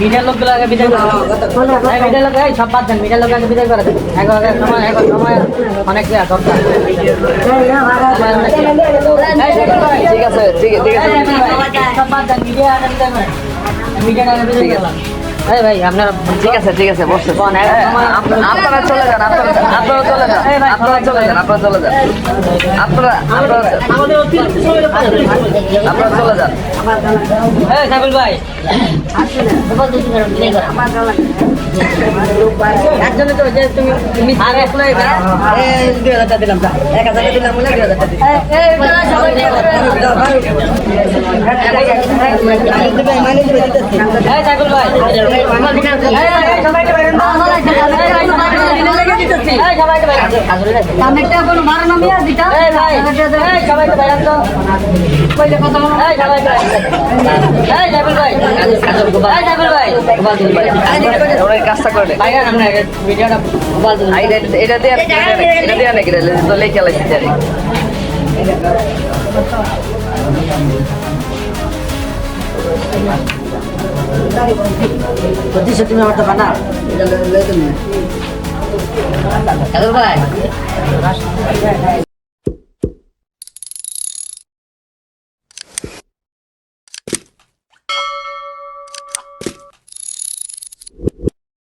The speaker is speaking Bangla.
মিডিয়ার লোকগুলো আগে বিদায় করে মিডিয়ার লোক সব বাদ দেন মিডিয়ার লোক আগে বিদায় করে সময় অনেক দরকার ঠিক আছে ঠিক আছে সব বাদ দেন মিডিয়া আগে বিদায় করে মিডিয়া আগে বিদায় করলাম ভাই আপনারা ঠিক আছে বসে আপনারা চলে যান আপনারা চলে যান আপনারা চলে যান আপনারা চলে যান সাইবুল ভাই একজনে তো যে তুমি আগে এখনই 2000 দিলাম 1000 দিলাম বলে 2000 সাইবুল ভাই কাজটা করে এটা দিয়ে নাকি লেখা লাগছে তুমি আমার তো বানা ভাই